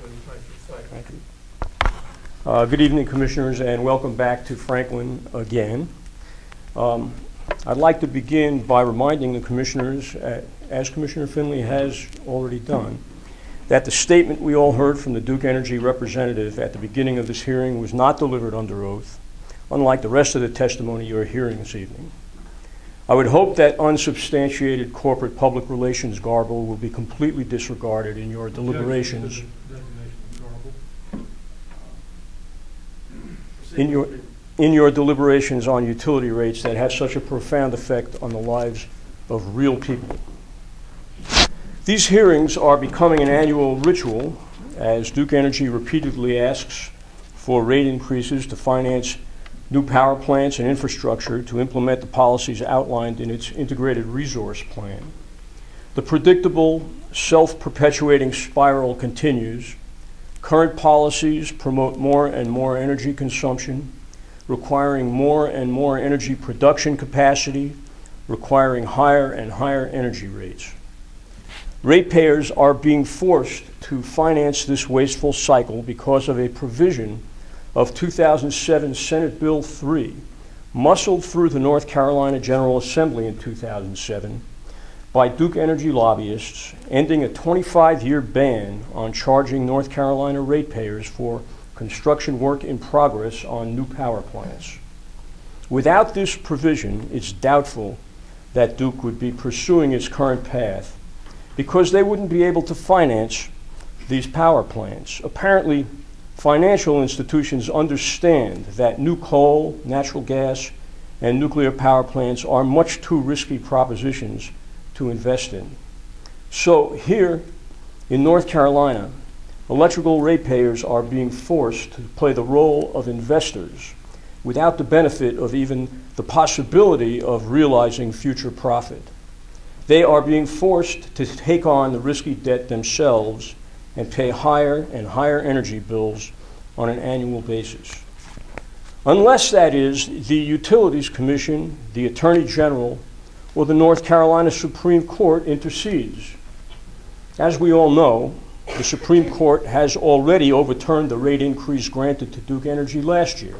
Thank you. Good evening, Commissioners, and welcome back to Franklin again. I'd like to begin by reminding the Commissioners, as Commissioner Finley has already done, that the statement we all heard from the Duke Energy representative at the beginning of this hearing was not delivered under oath, unlike the rest of the testimony you are hearing this evening. I would hope that unsubstantiated corporate public relations garble will be completely disregarded in your deliberations. In your deliberations on utility rates that have such a profound effect on the lives of real people. These hearings are becoming an annual ritual as Duke Energy repeatedly asks for rate increases to finance new power plants and infrastructure to implement the policies outlined in its integrated resource plan. The predictable, self-perpetuating spiral continues. Current policies promote more and more energy consumption, requiring more and more energy production capacity, requiring higher and higher energy rates. Ratepayers are being forced to finance this wasteful cycle because of a provision of 2007 Senate Bill 3, muscled through the North Carolina General Assembly in 2007 by Duke Energy lobbyists, ending a 25-year ban on charging North Carolina ratepayers for construction work in progress on new power plants. Without this provision, it's doubtful that Duke would be pursuing its current path because they wouldn't be able to finance these power plants. Apparently, financial institutions understand that new coal, natural gas, and nuclear power plants are much too risky propositions to invest in. So here in North Carolina, electrical ratepayers are being forced to play the role of investors without the benefit of even the possibility of realizing future profit. They are being forced to take on the risky debt themselves and pay higher and higher energy bills on an annual basis. Unless, that is, the Utilities Commission, the Attorney General, or the North Carolina Supreme Court intercedes. As we all know, the Supreme Court has already overturned the rate increase granted to Duke Energy last year.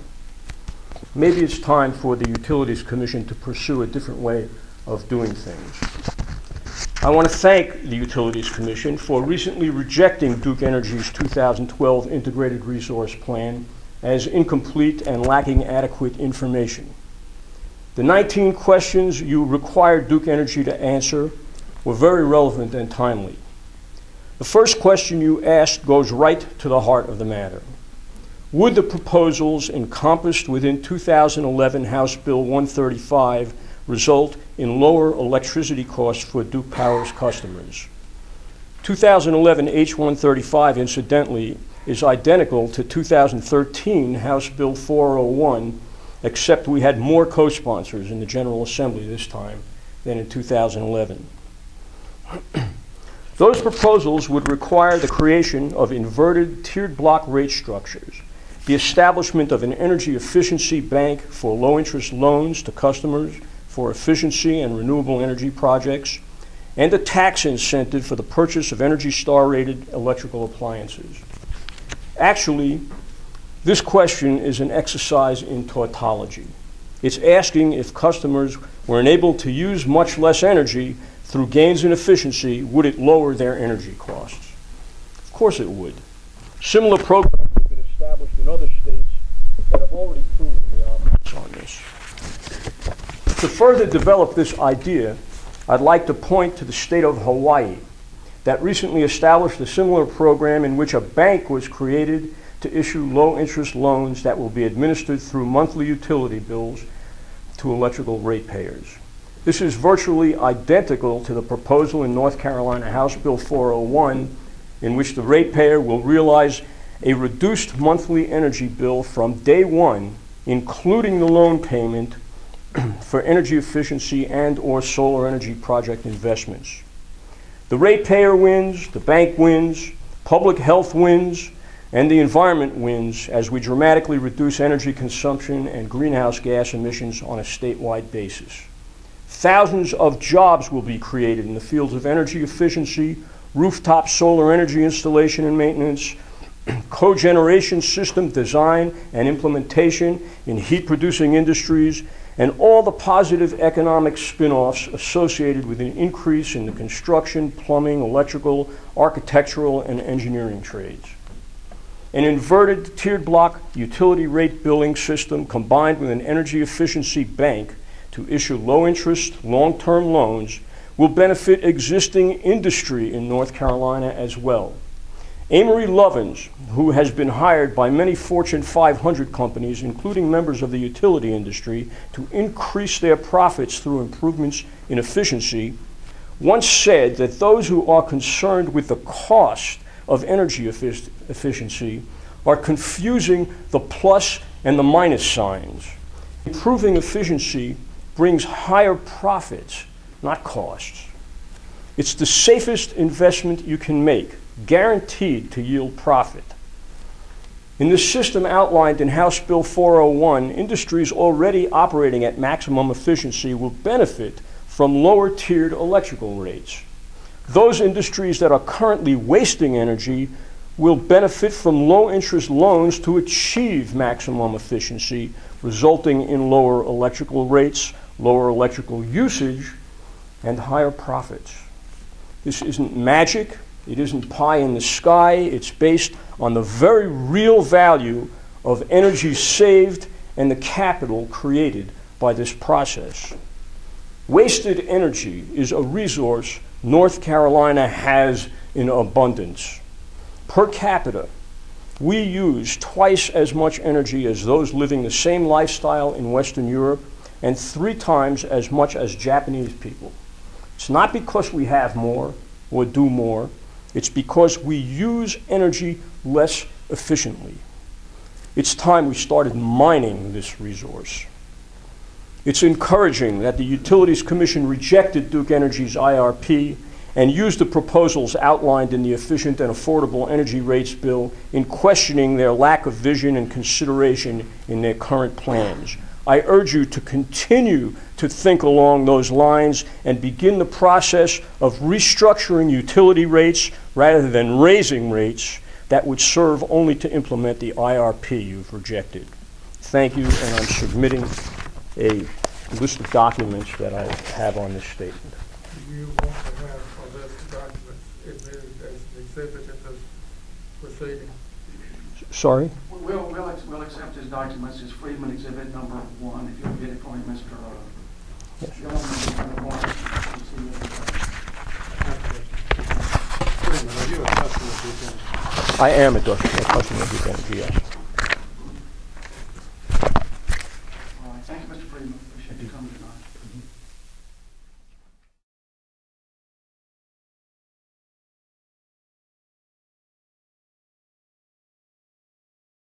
Maybe it's time for the Utilities Commission to pursue a different way of doing things. I want to thank the Utilities Commission for recently rejecting Duke Energy's 2012 Integrated Resource Plan as incomplete and lacking adequate information. The 19 questions you required Duke Energy to answer were very relevant and timely. The first question you asked goes right to the heart of the matter. Would the proposals encompassed within 2011 House Bill 135 result in lower electricity costs for Duke Power's customers? 2011 H135, incidentally, is identical to 2013 House Bill 401, except we had more co-sponsors in the General Assembly this time than in 2011. Those proposals would require the creation of inverted tiered block rate structures, the establishment of an energy efficiency bank for low-interest loans to customers for efficiency and renewable energy projects, and a tax incentive for the purchase of Energy Star-rated electrical appliances. Actually, this question is an exercise in tautology. It's asking if customers were enabled to use much less energy through gains in efficiency, would it lower their energy costs? Of course it would. Similar programs have been established in other states that have already proven the opposite on this. To further develop this idea, I'd like to point to the state of Hawaii that recently established a similar program in which a bank was created to issue low-interest loans that will be administered through monthly utility bills to electrical ratepayers. This is virtually identical to the proposal in North Carolina House Bill 401, in which the ratepayer will realize a reduced monthly energy bill from day one, including the loan payment for energy efficiency and/or solar energy project investments. The ratepayer wins, the bank wins, public health wins, and the environment wins as we dramatically reduce energy consumption and greenhouse gas emissions on a statewide basis. Thousands of jobs will be created in the fields of energy efficiency, rooftop solar energy installation and maintenance, cogeneration system design and implementation in heat-producing industries, and all the positive economic spin-offs associated with an increase in the construction, plumbing, electrical, architectural, and engineering trades. An inverted tiered block utility rate billing system combined with an energy efficiency bank to issue low-interest, long-term loans will benefit existing industry in North Carolina as well. Amory Lovins, who has been hired by many Fortune 500 companies, including members of the utility industry, to increase their profits through improvements in efficiency, once said that those who are concerned with the cost of energy efficiency are confusing the plus and the minus signs. Improving efficiency brings higher profits, not costs. It's the safest investment you can make, guaranteed to yield profit. In the system outlined in House Bill 401, industries already operating at maximum efficiency will benefit from lower tiered electrical rates. Those industries that are currently wasting energy will benefit from low-interest loans to achieve maximum efficiency, resulting in lower electrical rates, lower electrical usage, and higher profits. This isn't magic. It isn't pie in the sky. It's based on the very real value of energy saved and the capital created by this process. Wasted energy is a resource North Carolina has in abundance. Per capita, we use twice as much energy as those living the same lifestyle in Western Europe and 3 times as much as Japanese people. It's not because we have more or do more. It's because we use energy less efficiently. It's time we started mining this resource. It's encouraging that the Utilities Commission rejected Duke Energy's IRP and used the proposals outlined in the Efficient and Affordable Energy Rates Bill in questioning their lack of vision and consideration in their current plans. I urge you to continue to think along those lines and begin the process of restructuring utility rates rather than raising rates that would serve only to implement the IRP you've rejected. Thank you, and I'm submitting a list of documents that I have on this statement. Do you want to have a list of documents admitted as an exhibit in this proceeding? Sorry? We'll accept his documents as Friedman Exhibit number 1. If you'll get it for me, Mr. Yes. Friedman, are you a customer of Duke Energy? I am a customer of Duke Energy, yes. All right. Thank you, Mr. Friedman. Appreciate you coming tonight.